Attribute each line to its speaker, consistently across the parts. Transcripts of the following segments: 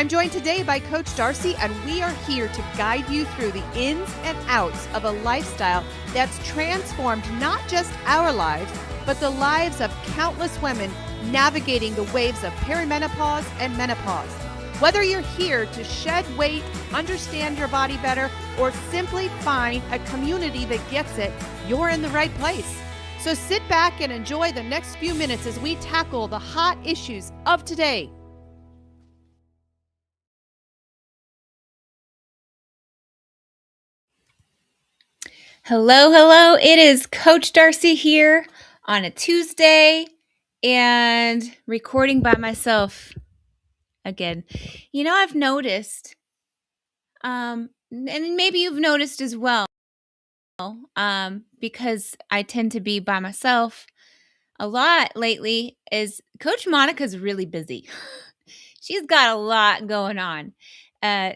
Speaker 1: I'm joined today by Coach Darcy, and we are here to guide you through the ins and outs of a lifestyle that's transformed not just our lives, but the lives of countless women navigating the waves of perimenopause and menopause. Whether you're here to shed weight, understand your body better, or simply find a community that gets it, you're in the right place. So sit back and enjoy the next few minutes as we tackle the hot issues of today. Hello. It is Coach Darcy here on a Tuesday and recording by myself again. I've noticed, and maybe you've noticed as well, because I tend to be by myself a lot lately, is Coach Monica's really busy. She's got a lot going on.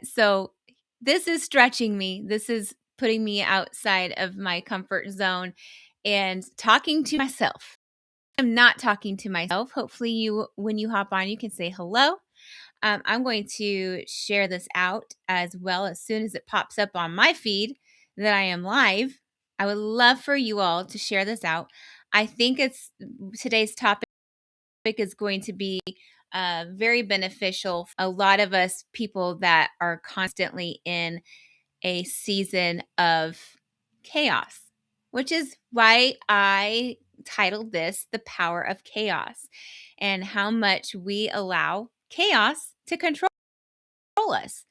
Speaker 1: So this is stretching me. This is putting me outside of my comfort zone and talking to myself. I'm not talking to myself. Hopefully when you hop on, you can say hello. I'm going to share this out as well as soon as it pops up on my feed that I am live. I would love for you all to share this out. I think today's topic is going to be very beneficial for a lot of us people that are constantly in a season of chaos, which is why I titled this The Power of Chaos, and how much we allow chaos to control us.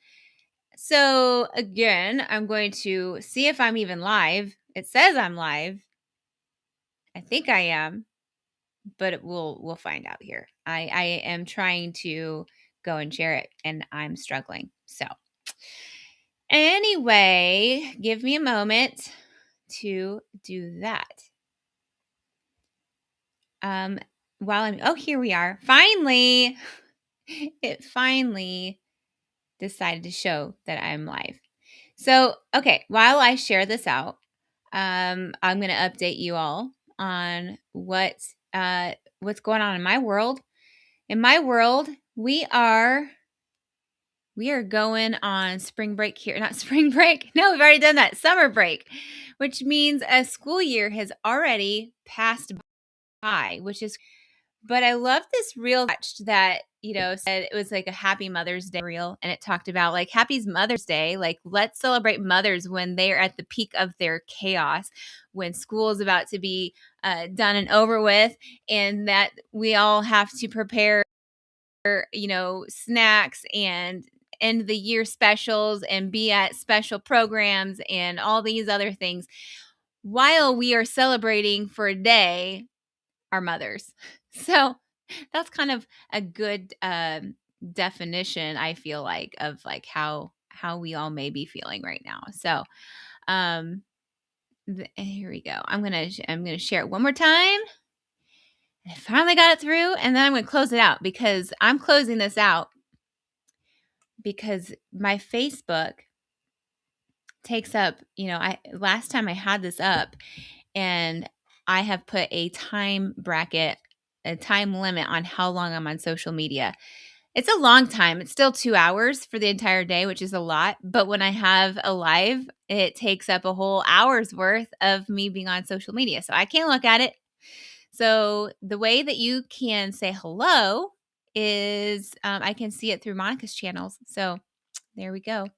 Speaker 1: So again, I'm going to see if I'm even live. It says I'm live. I think I am, but we'll find out here. I am trying to go and share it, and I'm struggling. So anyway, give me a moment to do that. Here we are. Finally, it finally decided to show that I'm live. So, okay, while I share this out, I'm going to update you all on what's going on in my world. In my world, we are going on spring break here. Not spring break. No, we've already done that. Summer break, which means a school year has already passed by, but I love this reel that, said it was like a happy Mother's Day reel, and it talked about like happy Mother's Day. Like, let's celebrate mothers when they're at the peak of their chaos, when school is about to be done and over with, and that we all have to prepare, snacks and end of the year specials and be at special programs and all these other things while we are celebrating for a day our mothers. So that's kind of a good definition, I feel like, of like how we all may be feeling right now. So here we go. I'm gonna share it one more time. I finally got it through, and then I'm gonna close it out, because I'm closing this out because my Facebook takes up, last time I had this up, and I have put a time bracket, a time limit on how long I'm on social media. It's a long time. It's still 2 hours for the entire day, which is a lot. But when I have a live, it takes up a whole hour's worth of me being on social media. So I can't look at it. So the way that you can say hello is I can see it through Monica's channels. So there we go.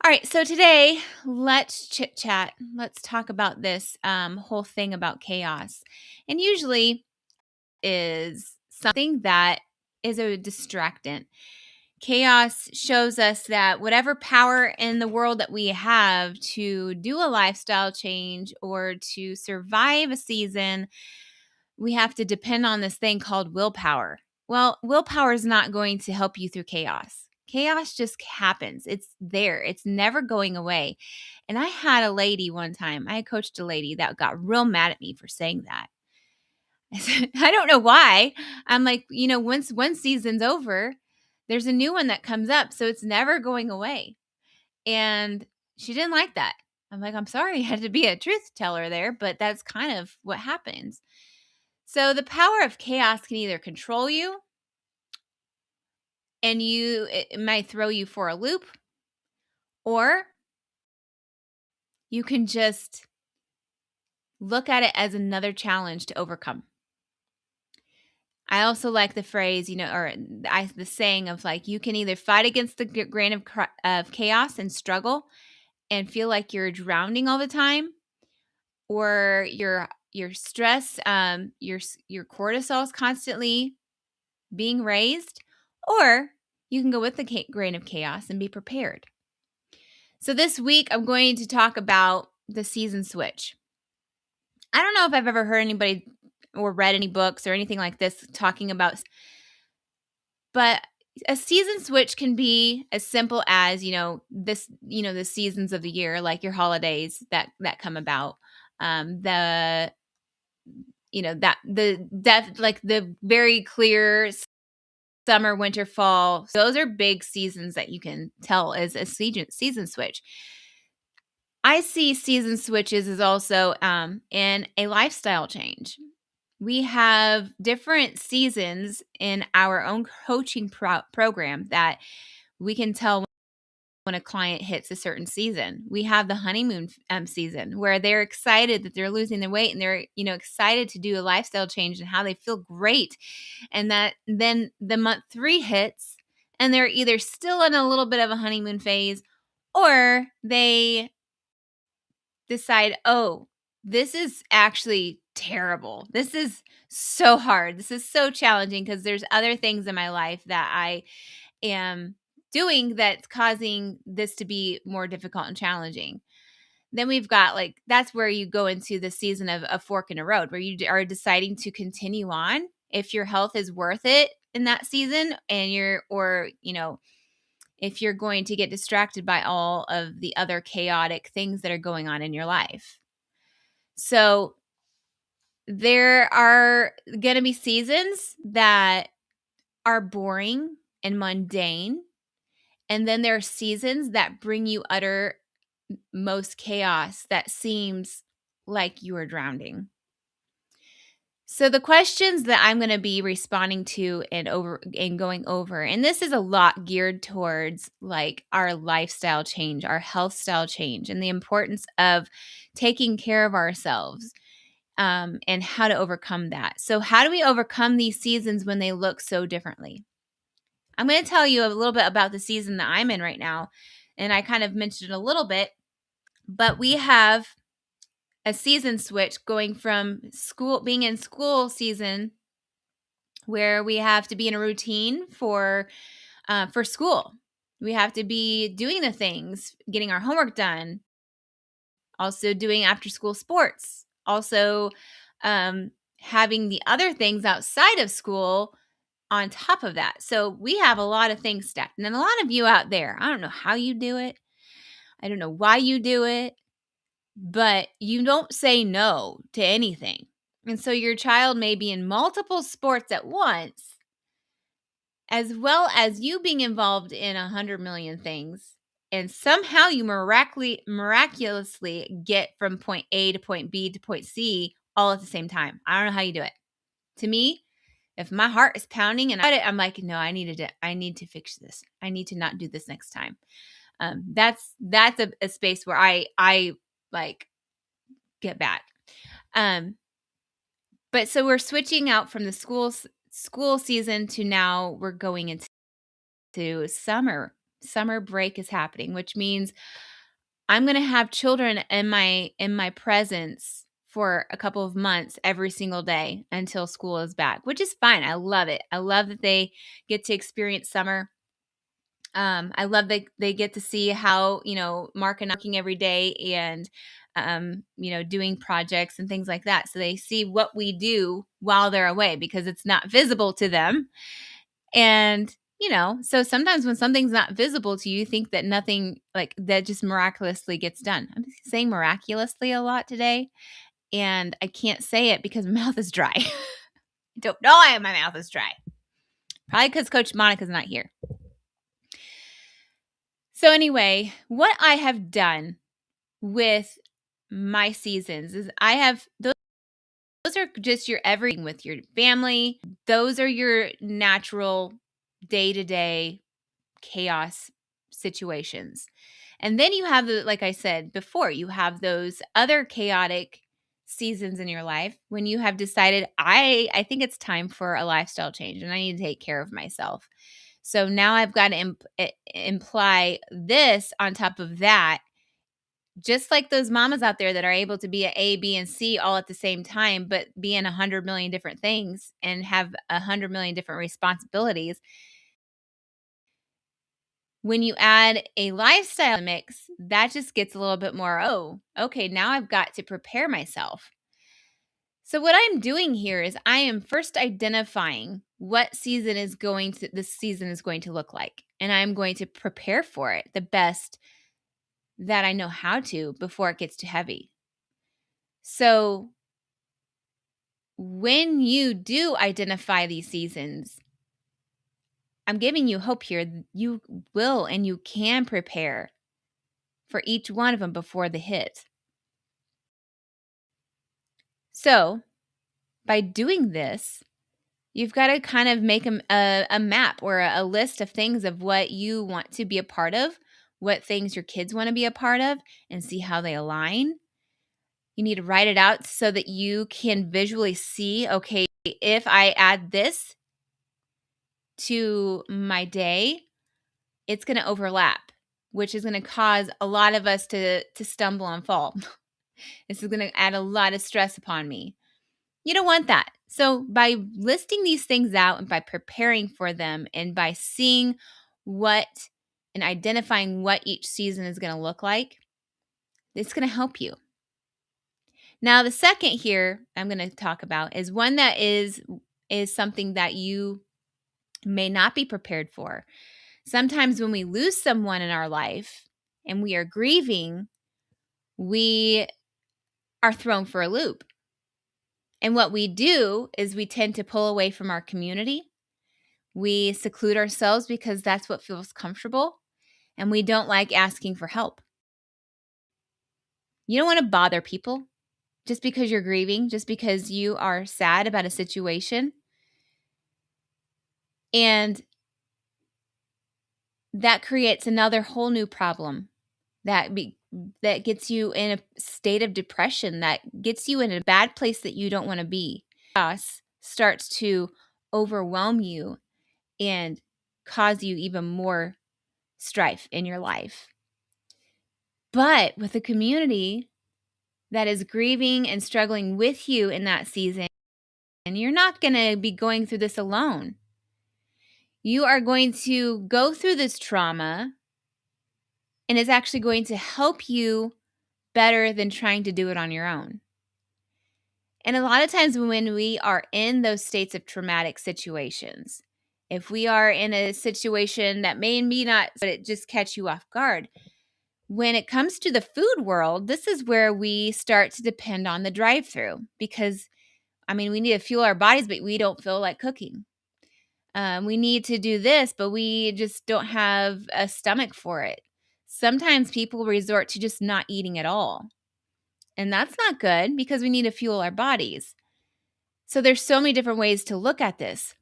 Speaker 1: All right, so today, let's chit chat. Let's talk about this whole thing about chaos. And usually is something that is a distractant. Chaos shows us that whatever power in the world that we have to do a lifestyle change or to survive a season, we have to depend on this thing called willpower. Well, willpower is not going to help you through chaos. Chaos just happens. It's there. It's never going away. And I had a lady one time, I coached a lady that got real mad at me for saying that. I don't know why. I'm like, once one season's over, there's a new one that comes up. So it's never going away. And she didn't like that. I'm like, I'm sorry, I had to be a truth teller there, but that's kind of what happens. So the power of chaos can either control you and it might throw you for a loop, or you can just look at it as another challenge to overcome. I also like the phrase, or the saying of like, you can either fight against the grain of chaos and struggle and feel like you're drowning all the time, or your stress, your cortisol is constantly being raised, or you can go with the grain of chaos and be prepared. So this week, I'm going to talk about the season switch. I don't know if I've ever heard anybody or read any books or anything like this talking about, but a season switch can be as simple as, the seasons of the year, like your holidays that come about. The that like the very clear summer, winter, fall. Those are big seasons that you can tell as a season switch. I see season switches as also in a lifestyle change. We have different seasons in our own coaching program that we can tell when a client hits a certain season. We have the honeymoon season where they're excited that they're losing their weight and they're, excited to do a lifestyle change and how they feel great. And that then the month 3 hits and they're either still in a little bit of a honeymoon phase, or they decide, oh, this is actually terrible. This is so hard. This is so challenging because there's other things in my life that I am doing that's causing this to be more difficult and challenging. Then we've got that's where you go into the season of a fork in a road, where you are deciding to continue on if your health is worth it in that season, and if you're going to get distracted by all of the other chaotic things that are going on in your life. So there are going to be seasons that are boring and mundane. And then there are seasons that bring you most chaos that seems like you are drowning. So the questions that I'm going to be responding to and going over, and this is a lot geared towards like our lifestyle change, our health style change, and the importance of taking care of ourselves, and how to overcome that. So how do we overcome these seasons when they look so differently? I'm going to tell you a little bit about the season that I'm in right now, and I kind of mentioned it a little bit, but we have a season switch going from being in school season, where we have to be in a routine for school. We have to be doing the things, getting our homework done, also doing after school sports, also having the other things outside of school on top of that. So we have a lot of things stacked. And then a lot of you out there, I don't know how you do it. I don't know why you do it, but you don't say no to anything. And so your child may be in multiple sports at once, as well as you being involved in 100 million things. And somehow you miraculously get from point A to point B to point C all at the same time. I don't know how you do it. To me, if my heart is pounding and I'm like, no, I need to fix this. I need to not do this next time. That's a space where I like get back. But so we're switching out from the school season to now we're going into summer. Summer break is happening, which means I'm going to have children in my presence for a couple of months every single day until school is back, which is fine. I love it. I love that they get to experience summer. I love that they get to see how, Mark and I working every day and, doing projects and things like that. So they see what we do while they're away because it's not visible to them. And, so sometimes when something's not visible to you, you think that nothing like that just miraculously gets done. I'm saying miraculously a lot today, and I can't say it because my mouth is dry. I don't know why my mouth is dry. Probably because Coach Monica's not here. So anyway, what I have done with my seasons is I have those are just your everything with your family. Those are your natural day-to-day chaos situations. And then you have like I said before, you have those other chaotic seasons in your life when you have decided I think it's time for a lifestyle change and I need to take care of myself. So now I've got to imply this on top of that, just like those mamas out there that are able to be a A, B, and C all at the same time, but be in 100 million different things and have 100 million different responsibilities. When you add a lifestyle mix, that just gets a little bit more, oh, okay, now I've got to prepare myself. So what I'm doing here is I am first identifying what this season is going to look like, and I'm going to prepare for it the best that I know how to before it gets too heavy. So when you do identify these seasons, I'm giving you hope here. You will and you can prepare for each one of them before the hit. So by doing this, you've got to kind of make a map or a list of things of what you want to be a part of, what things your kids want to be a part of, and see how they align. You need to write it out so that you can visually see, okay, if I add this to my day, it's going to overlap, which is going to cause a lot of us to stumble and fall. This is going to add a lot of stress upon me. You don't want that. So by listing these things out and by preparing for them and by seeing what and identifying what each season is going to look like, it's going to help you. Now, the second here I'm going to talk about is one that is something that you may not be prepared for. Sometimes when we lose someone in our life and we are grieving, we are thrown for a loop. And what we do is we tend to pull away from our community. We seclude ourselves because that's what feels comfortable. And we don't like asking for help. You don't want to bother people just because you're grieving, just because you are sad about a situation. And that creates another whole new problem that gets you in a state of depression, that gets you in a bad place that you don't want to be. Chaos starts to overwhelm you and cause you even more strife in your life. But with a community that is grieving and struggling with you in that season, and you're not going to be going through this alone. You are going to go through this trauma, and it's actually going to help you better than trying to do it on your own. And a lot of times when we are in those states of traumatic situations, if we are in a situation that may be not, but it just catch you off guard, when it comes to the food world, this is where we start to depend on the drive-through because, we need to fuel our bodies, but we don't feel like cooking. We need to do this, but we just don't have a stomach for it. Sometimes people resort to just not eating at all. And that's not good because we need to fuel our bodies. So there's so many different ways to look at this.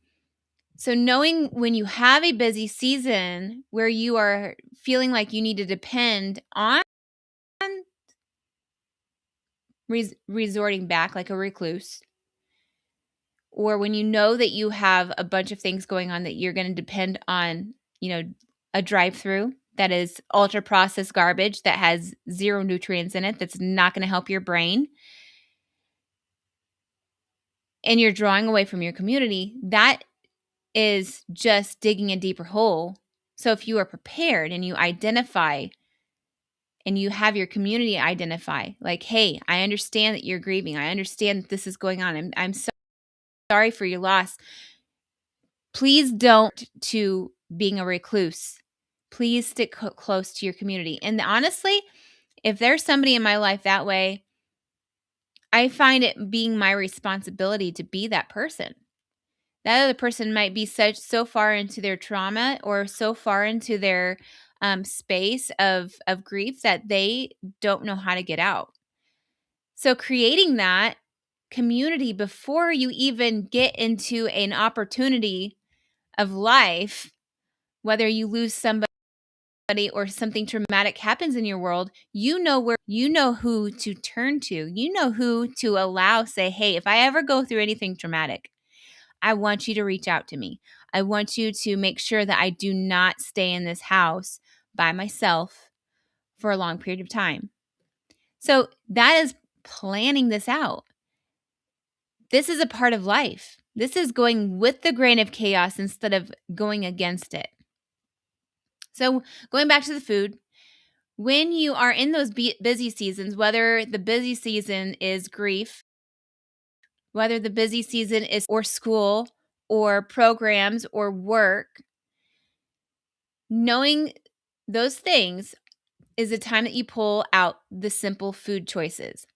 Speaker 1: So knowing when you have a busy season where you are feeling like you need to depend on resorting back like a recluse, or when you know that you have a bunch of things going on that you're going to depend on, a drive-through that is ultra processed garbage that has zero nutrients in it, that's not going to help your brain, and you're drawing away from your community, that is just digging a deeper hole. So if you are prepared and you identify and you have your community identify, like, hey, I understand that you're grieving. I understand that this is going on. I'm so sorry for your loss. Please don't to being a recluse. Please stick close to your community. And honestly, if there's somebody in my life that way, I find it being my responsibility to be that person. That other person might be so far into their trauma or so far into their space of grief that they don't know how to get out. So creating that community before you even get into an opportunity of life, whether you lose somebody or something traumatic happens in your world, you know who to turn to. You know who to allow, say, hey, if I ever go through anything traumatic, I want you to reach out to me. I want you to make sure that I do not stay in this house by myself for a long period of time. So that is planning this out. This is a part of life. This is going with the grain of chaos instead of going against it. So going back to the food, when you are in those busy seasons, whether the busy season is grief, whether the busy season is or school or programs or work, knowing those things is a time that you pull out the simple food choices.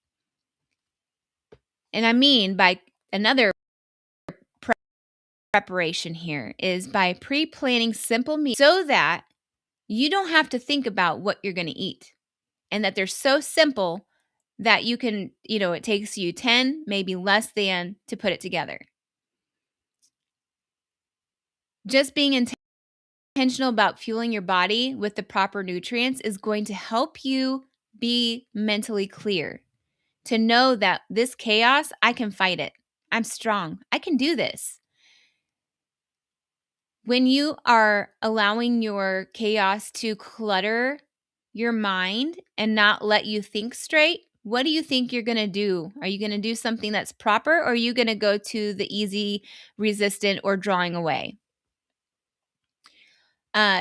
Speaker 1: And I mean by another preparation here is by pre-planning simple meals so that you don't have to think about what you're going to eat, and that they're so simple that you can, it takes you 10, maybe less than to put it together. Just being intentional about fueling your body with the proper nutrients is going to help you be mentally clear, to know that this chaos, I can fight it. I'm strong. I can do this. When you are allowing your chaos to clutter your mind and not let you think straight, what do you think you're going to do? Are you going to do something that's proper, or are you going to go to the easy, resistant, or drawing away?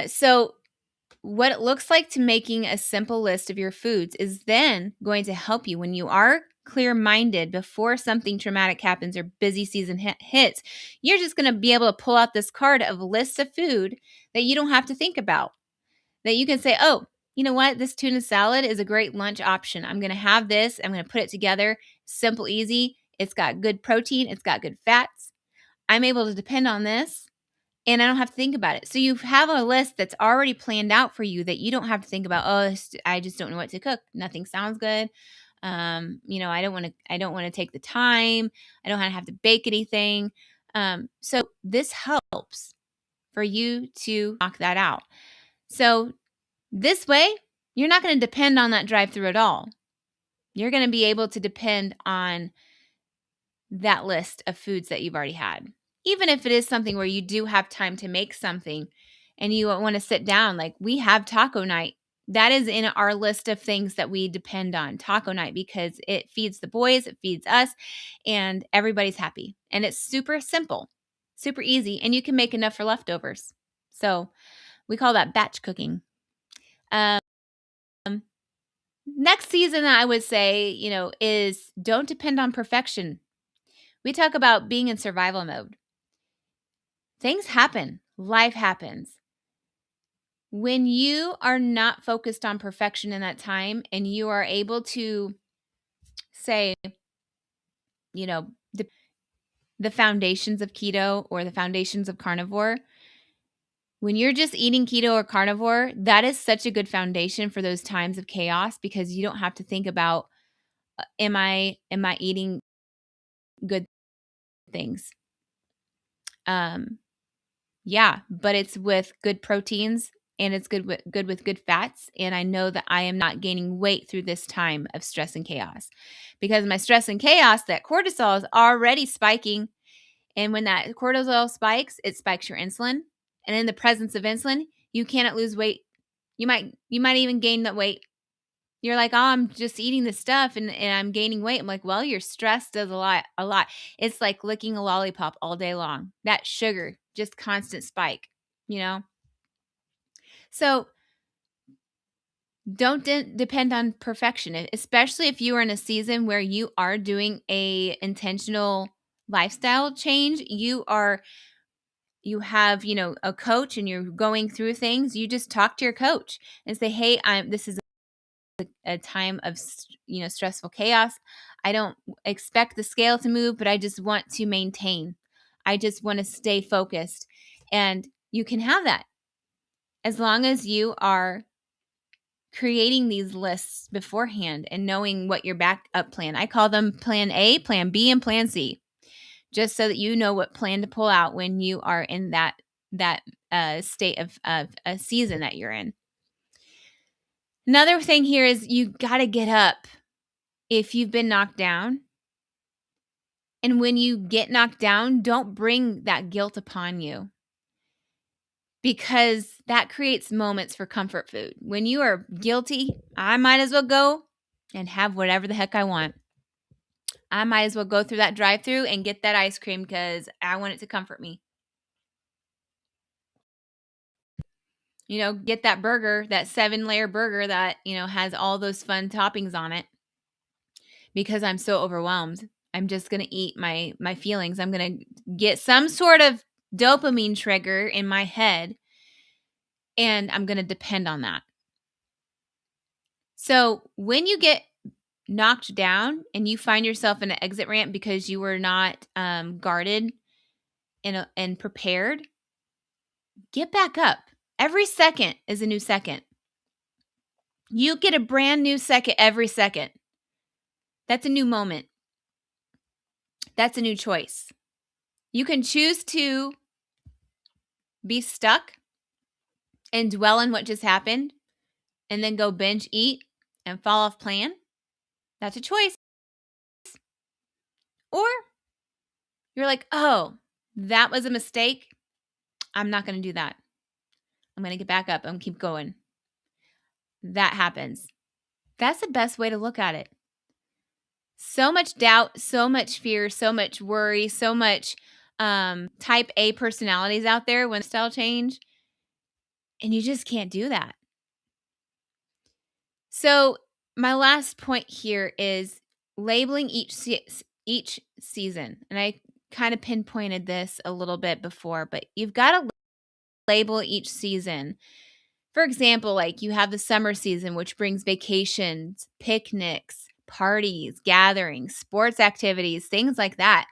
Speaker 1: So what it looks like to making a simple list of your foods is then going to help you when you are clear-minded before something traumatic happens or busy season hits. You're just going to be able to pull out this card of lists of food that you don't have to think about, that you can say, oh, you know what? This tuna salad is a great lunch option. I'm going to have this. I'm going to put it together. Simple, easy. It's got good protein. It's got good fats. I'm able to depend on this, and I don't have to think about it. So you have a list that's already planned out for you that you don't have to think about, oh, I just don't know what to cook. Nothing sounds good. I don't want to take the time. I don't have to bake anything. So this helps for you to knock that out. So this way, you're not going to depend on that drive-through at all. You're going to be able to depend on that list of foods that you've already had. Even if it is something where you do have time to make something and you want to sit down, like we have taco night. That is in our list of things that we depend on, taco night, because it feeds the boys, it feeds us, and everybody's happy. And it's super simple, super easy, and you can make enough for leftovers. So we call that batch cooking. Next season, I would say, is don't depend on perfection. We talk about being in survival mode. Things happen. Life happens. When you are not focused on perfection in that time and you are able to say, the foundations of keto or the foundations of carnivore, when you're just eating keto or carnivore, that is such a good foundation for those times of chaos, because you don't have to think about, am I eating good things? Yeah, but it's with good proteins and it's good with good fats, and I know that I am not gaining weight through this time of stress and chaos. Because my stress and chaos, that cortisol is already spiking, and when that cortisol spikes, it spikes your insulin, and in the presence of insulin, you cannot lose weight. You might even gain that weight. You're like, oh, I'm just eating this stuff and I'm gaining weight. I'm like, well, your stress does a lot. It's like licking a lollipop all day long. That sugar, just constant spike, So don't depend on perfection, especially if you are in a season where you are doing a intentional lifestyle change. You have, a coach and you're going through things. You just talk to your coach and say, hey, this is a time of stressful chaos. I don't expect the scale to move, but I just want to maintain. I just want to stay focused. And you can have that as long as you are creating these lists beforehand and knowing what your backup plan. I call them plan A, plan B, and plan C, just so that you know what plan to pull out when you are in that state of a season that you're in. Another thing here is you got to get up if you've been knocked down. And when you get knocked down, don't bring that guilt upon you, because that creates moments for comfort food. When you are guilty, I might as well go and have whatever the heck I want. I might as well go through that drive-through and get that ice cream because I want it to comfort me. Get that burger, that 7-layer burger that, has all those fun toppings on it, because I'm so overwhelmed. I'm just going to eat my feelings. I'm going to get some sort of dopamine trigger in my head, and I'm going to depend on that. So when you get knocked down and you find yourself in an exit ramp because you were not guarded and prepared, get back up. Every second is a new second. You get a brand new second every second. That's a new moment. That's a new choice. You can choose to be stuck and dwell on what just happened and then go binge eat and fall off plan. That's a choice. Or you're like, oh, that was a mistake. I'm not going to do that. I'm going to get back up and keep going. That happens. That's the best way to look at it. So much doubt, so much fear, so much worry, so much type A personalities out there when style change, and you just can't do that. So my last point here is labeling each season. And I kind of pinpointed this a little bit before, but you've got to label each season. For example, like you have the summer season, which brings vacations, picnics, parties, gatherings, sports activities, things like that.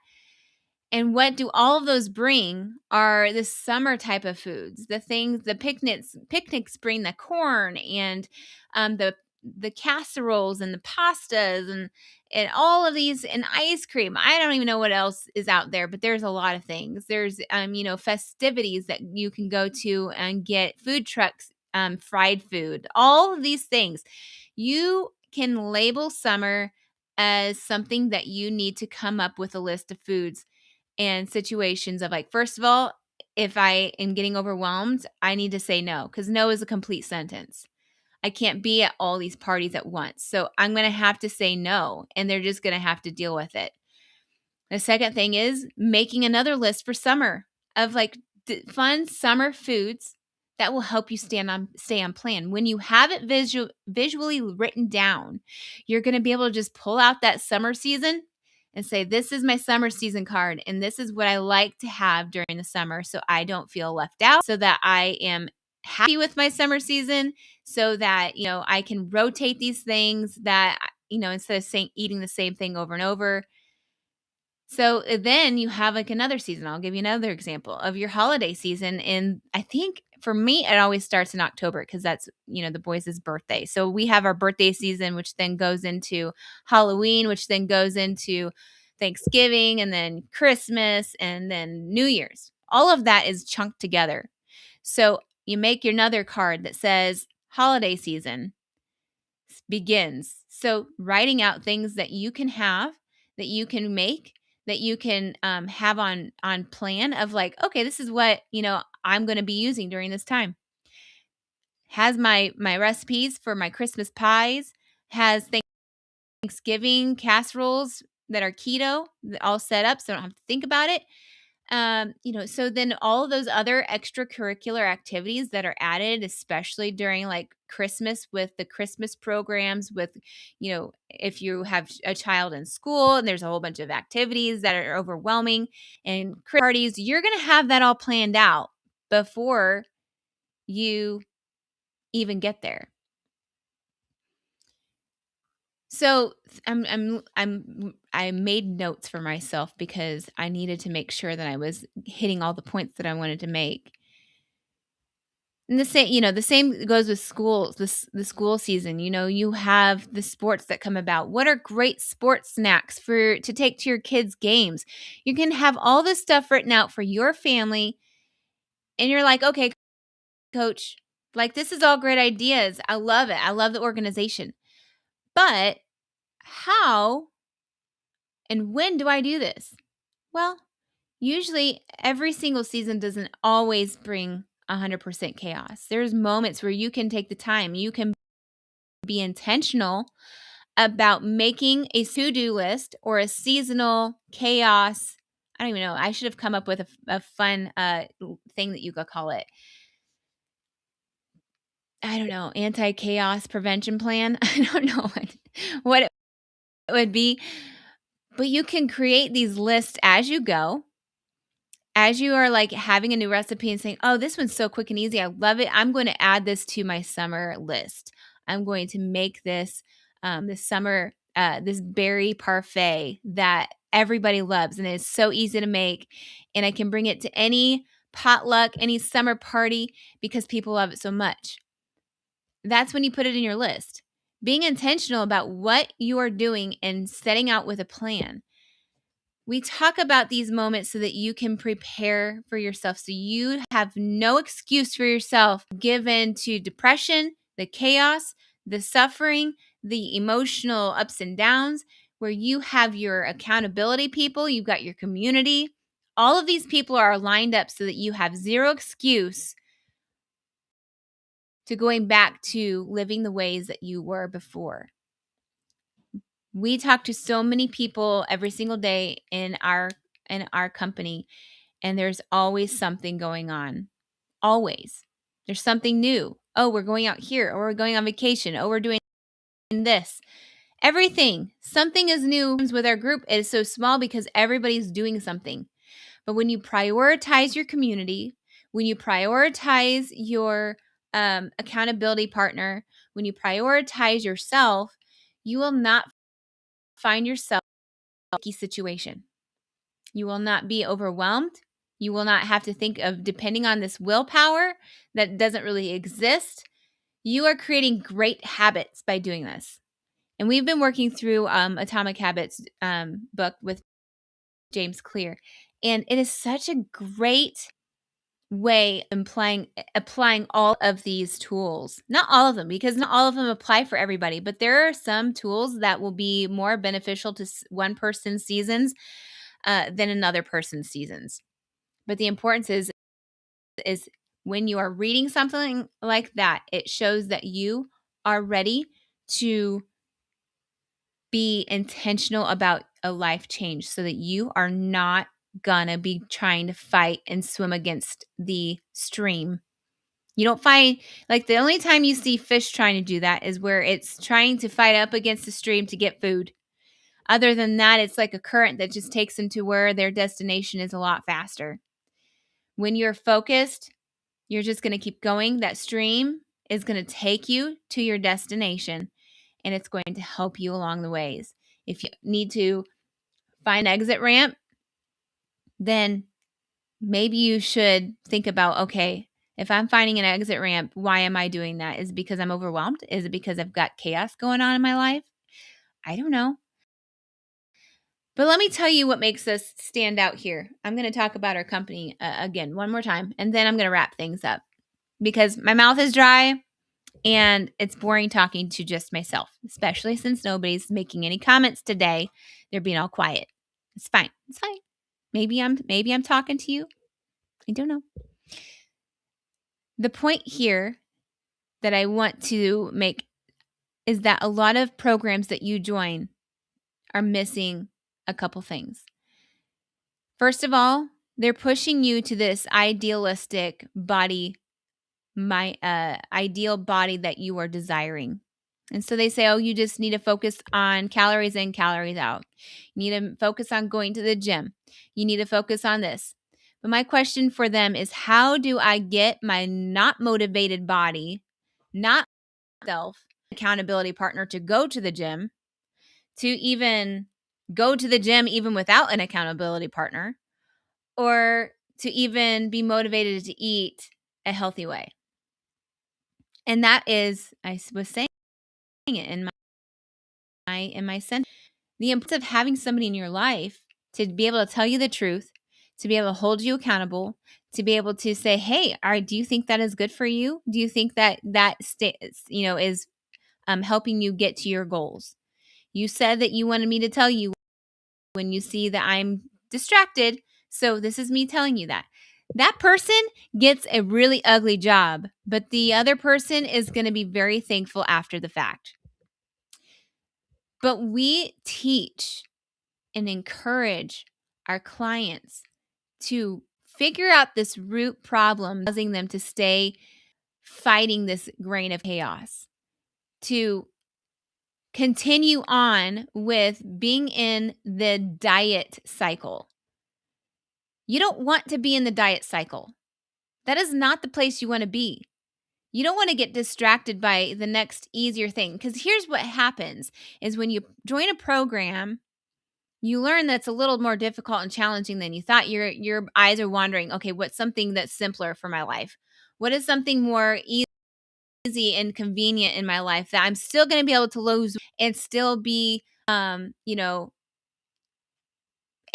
Speaker 1: And what do all of those bring are the summer type of foods, the picnics bring the corn and the casseroles and the pastas and all of these, and ice cream. I don't even know what else is out there, but there's a lot of things. There's festivities that you can go to and get food trucks, fried food, all of these things. You can label summer as something that you need to come up with a list of foods and situations of, like, first of all, if I am getting overwhelmed, I need to say no, because no is a complete sentence. I can't be at all these parties at once. So I'm going to have to say no, and they're just going to have to deal with it. The second thing is making another list for summer of like fun summer foods that will help you stay on plan. When you have it visually written down, you're going to be able to just pull out that summer season and say, this is my summer season card, and this is what I like to have during the summer so I don't feel left out, so that I am happy with my summer season, so that, I can rotate these things that, instead of eating the same thing over and over. So then you have like another season. I'll give you another example of your holiday season. And I think for me, it always starts in October because that's, the boys' birthday. So we have our birthday season, which then goes into Halloween, which then goes into Thanksgiving, and then Christmas, and then New Year's. All of that is chunked together. So you make another card that says holiday season begins. So writing out things that you can have, that you can make, that you can have on plan of, like, okay, this is what, I'm going to be using during this time. Has my recipes for my Christmas pies, has Thanksgiving casseroles that are keto all set up so I don't have to think about it. So then all of those other extracurricular activities that are added, especially during like Christmas with the Christmas programs, with, if you have a child in school and there's a whole bunch of activities that are overwhelming, and parties, you're going to have that all planned out before you even get there. So I made notes for myself because I needed to make sure that I was hitting all the points that I wanted to make. And the same goes with school, the school season. You have the sports that come about. What are great sports snacks to take to your kids' games? You can have all this stuff written out for your family And you're like, okay, coach, like this is all great ideas. I love it. I love the organization. But how and when do I do this? Well, usually every single season doesn't always bring 100% chaos. There's moments where you can take the time. You can be intentional about making a to-do list or a seasonal chaos. I don't even know. I should have come up with a fun thing that you could call it. I don't know, anti-chaos prevention plan. I don't know what it would be, but you can create these lists as you go. As you are like having a new recipe and saying, "Oh, this one's so quick and easy. I love it. I'm going to add this to my summer list. I'm going to make this this summer this berry parfait that everybody loves and it's so easy to make and I can bring it to any potluck, any summer party because people love it so much." That's when you put it in your list. Being intentional about what you are doing and setting out with a plan. We talk about these moments so that you can prepare for yourself, so you have no excuse for yourself given to depression, the chaos, the suffering, the emotional ups and downs, where you have your accountability people, you've got your community. All of these people are lined up so that you have zero excuse to going back to living the ways that you were before. We talk to so many people every single day in our company, and there's always something going on. Always. There's something new. Oh, we're going out here, or we're going on vacation, oh, we're doing this. Everything. Something is new with our group. It is so small because everybody's doing something. But when you prioritize your community, when you prioritize your accountability partner, when you prioritize yourself, you will not find yourself in a sticky situation. You will not be overwhelmed. You will not have to think of depending on this willpower that doesn't really exist. You are creating great habits by doing this. And we've been working through Atomic Habits book with James Clear. And it is such a great way of applying all of these tools. Not all of them, because not all of them apply for everybody, but there are some tools that will be more beneficial to one person's seasons than another person's seasons. But the importance is when you are reading something like that, it shows that you are ready to be intentional about a life change so that you are not gonna be trying to fight and swim against the stream. You don't find like the only time you see fish trying to do that is where it's trying to fight up against the stream to get food. Other than that, it's like a current that just takes them to where their destination is a lot faster. When you're focused, you're just going to keep going. That stream is going to take you to your destination and it's going to help you along the ways. If you need to find an exit ramp, then maybe you should think about, okay, if I'm finding an exit ramp, why am I doing that? Is it because I'm overwhelmed? Is it because I've got chaos going on in my life? I don't know. But let me tell you what makes us stand out here. I'm going to talk about our company again one more time, and then I'm going to wrap things up because my mouth is dry and it's boring talking to just myself, especially since nobody's making any comments today. They're being all quiet. It's fine. It's fine. Maybe I'm talking to you. I don't know. The point here that I want to make is that a lot of programs that you join are missing a couple things. First of all, they're pushing you to this idealistic body, ideal body that you are desiring. And so they say, oh, you just need to focus on calories in, calories out. You need to focus on going to the gym. You need to focus on this. But my question for them is, how do I get my not motivated body, not self accountability partner to go to the gym, to even go to the gym even without an accountability partner, or to even be motivated to eat a healthy way? And that is, I was saying it in my sentence, the importance of having somebody in your life to be able to tell you the truth, to be able to hold you accountable, to be able to say, "Hey, do you think that is good for you? Do you think that is helping you get to your goals? You said that you wanted me to tell you when you see that I'm distracted, so this is me telling you that." That person gets a really ugly job, but the other person is going to be very thankful after the fact. But we teach and encourage our clients to figure out this root problem causing them to stay fighting this grain of chaos, to continue on with being in the diet cycle. You don't want to be in the diet cycle. That is not the place you want to be. You don't want to get distracted by the next easier thing, because here's what happens is when you join a program, you learn that's a little more difficult and challenging than you thought. Your eyes are wandering, okay, what's something that's simpler for my life? What is something more easy and convenient in my life that I'm still going to be able to lose and still be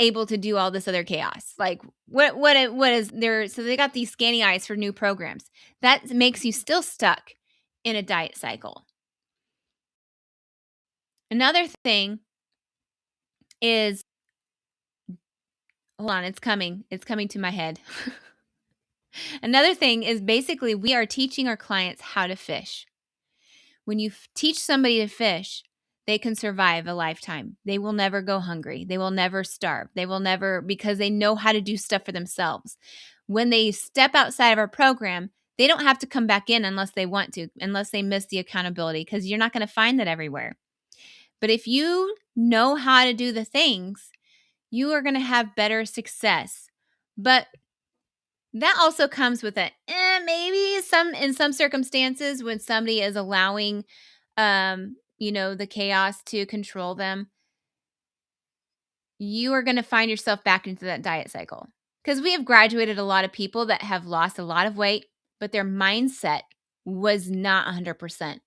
Speaker 1: able to do all this other chaos? Like what is there? So they got these scanny eyes for new programs. That makes you still stuck in a diet cycle. Another thing is, hold on, it's coming. It's coming to my head. Another thing is, basically we are teaching our clients how to fish. When you teach somebody to fish, they can survive a lifetime. They will never go hungry. They will never starve. They will never, because they know how to do stuff for themselves. When they step outside of our program, they don't have to come back in unless they want to, unless they miss the accountability, because you're not going to find that everywhere. But if you know how to do the things, you are going to have better success. But that also comes with maybe in some circumstances when somebody is allowing the chaos to control them, you are going to find yourself back into that diet cycle. Because we have graduated a lot of people that have lost a lot of weight, but their mindset was not 100%.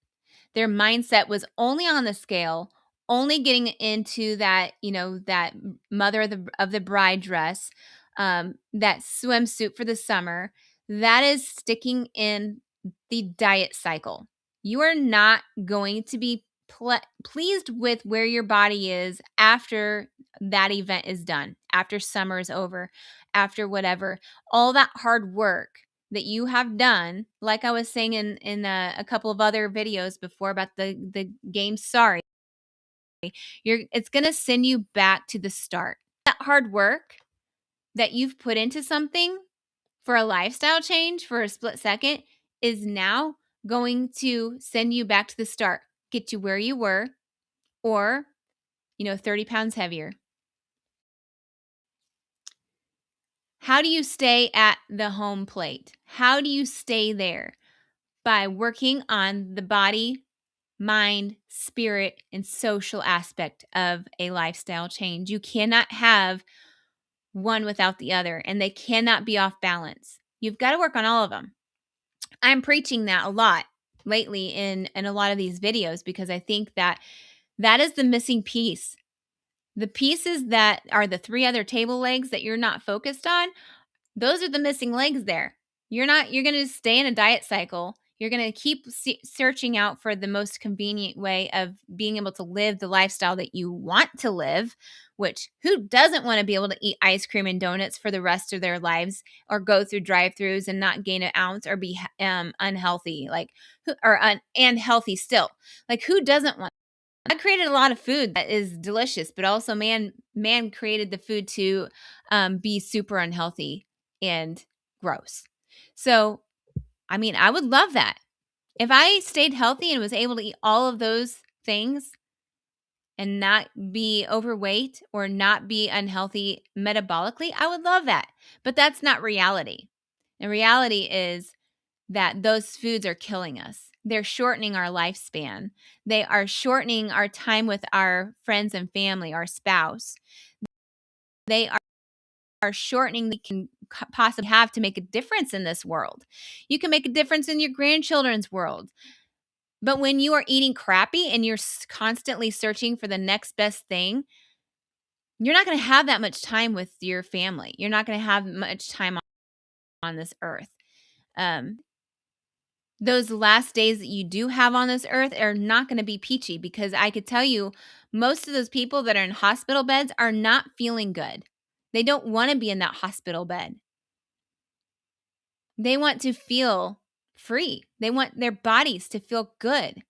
Speaker 1: Their mindset was only on the scale, only getting into that, that mother of the bride dress, that swimsuit for the summer. That is sticking in the diet cycle. You are not going to be pleased with where your body is after that event is done, after summer is over, after whatever. All that hard work that you have done, like I was saying in a couple of other videos before about the game Sorry, it's going to send you back to the start. That hard work that you've put into something for a lifestyle change for a split second is now going to send you back to the start, get you where you were, or 30 pounds heavier. How do you stay at the home plate? How do you stay there? By working on the body, mind, spirit, and social aspect of a lifestyle change. You cannot have one without the other, and they cannot be off balance. You've got to work on all of them. I'm preaching that a lot lately in a lot of these videos, because I think that is the missing piece. The pieces that are the 3 other table legs that you're not focused on, those are the missing legs there. You're going to stay in a diet cycle. You're going to keep searching out for the most convenient way of being able to live the lifestyle that you want to live, which who doesn't want to be able to eat ice cream and donuts for the rest of their lives, or go through drive-thrus and not gain an ounce, or be unhealthy, and healthy still. Like, who doesn't want? God created a lot of food that is delicious, but also man created the food to be super unhealthy and gross. So, I mean, I would love that. If I stayed healthy and was able to eat all of those things and not be overweight or not be unhealthy metabolically, I would love that. But that's not reality. And reality is that those foods are killing us. They're shortening our lifespan. They are shortening our time with our friends and family, our spouse. They are shortening we can possibly have to make a difference in this world. You can make a difference in your grandchildren's world. But when you are eating crappy and you're constantly searching for the next best thing, you're not going to have that much time with your family. You're not going to have much time on this earth. Those last days that you do have on this earth are not going to be peachy, because I could tell you most of those people that are in hospital beds are not feeling good. They don't want to be in that hospital bed. They want to feel free. They want their bodies to feel good.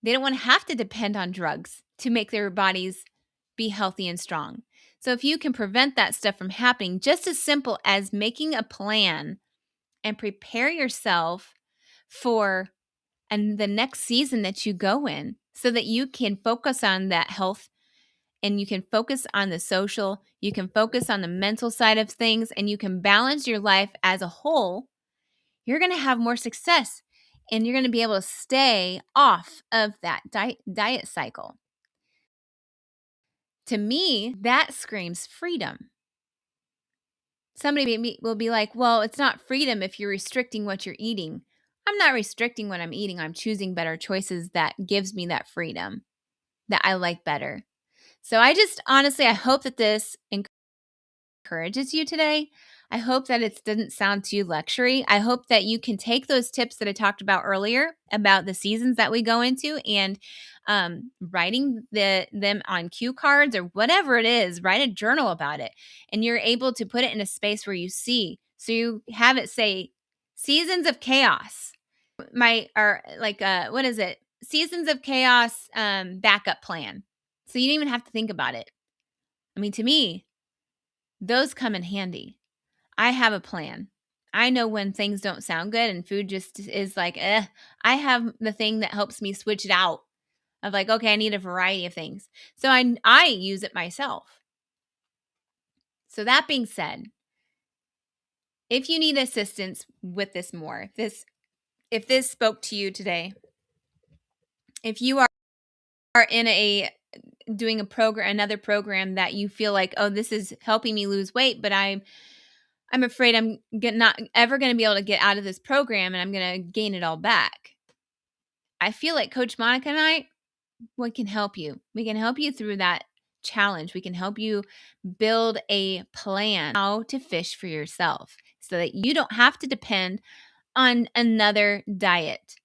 Speaker 1: They don't want to have to depend on drugs to make their bodies be healthy and strong. So if you can prevent that stuff from happening, just as simple as making a plan and prepare yourself for the next season that you go in, so that you can focus on that health, and you can focus on the social, you can focus on the mental side of things, and you can balance your life as a whole, you're going to have more success, and you're going to be able to stay off of that diet cycle. To me, that screams freedom. Somebody will be like, well, it's not freedom if you're restricting what you're eating. I'm not restricting what I'm eating. I'm choosing better choices that gives me that freedom that I like better. So I just honestly, I hope that this encourages you today. I hope that it doesn't sound too lectury. I hope that you can take those tips that I talked about earlier about the seasons that we go into, and writing them on cue cards or whatever it is, write a journal about it. And you're able to put it in a space where you see. So you have it say seasons of chaos. What is it? Seasons of chaos backup plan. So you don't even have to think about it. I mean, to me, those come in handy. I have a plan. I know when things don't sound good and food just is like, I have the thing that helps me switch it out of like, okay, I need a variety of things. So I use it myself. So that being said, if you need assistance with this more, if this spoke to you today, if you are in doing another program that you feel like, oh, this is helping me lose weight, but I'm afraid I'm not ever going to be able to get out of this program, and I'm going to gain it all back. I feel like Coach Monica and I, we can help you. We can help you through that challenge. We can help you build a plan how to fish for yourself so that you don't have to depend on another diet.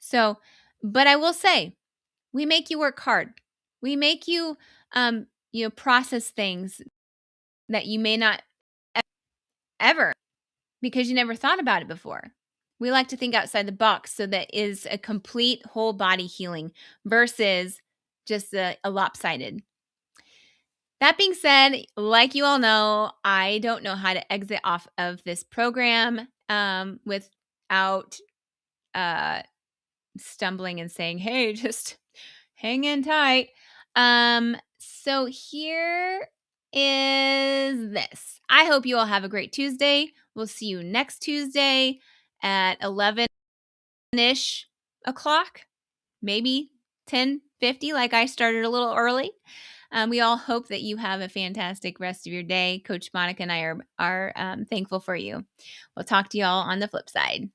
Speaker 1: So, but I will say, we make you work hard. We make you, process things that you may not ever, because you never thought about it before. We like to think outside the box, so that is a complete whole body healing versus just a lopsided. That being said, like you all know, I don't know how to exit off of this program without stumbling and saying, hey, just hang in tight. So here is this. I hope you all have a great Tuesday. We'll see you next Tuesday at 11-ish o'clock, maybe 10:50, like I started a little early. We all hope that you have a fantastic rest of your day. Coach Monica and I are thankful for you. We'll talk to you all on the flip side.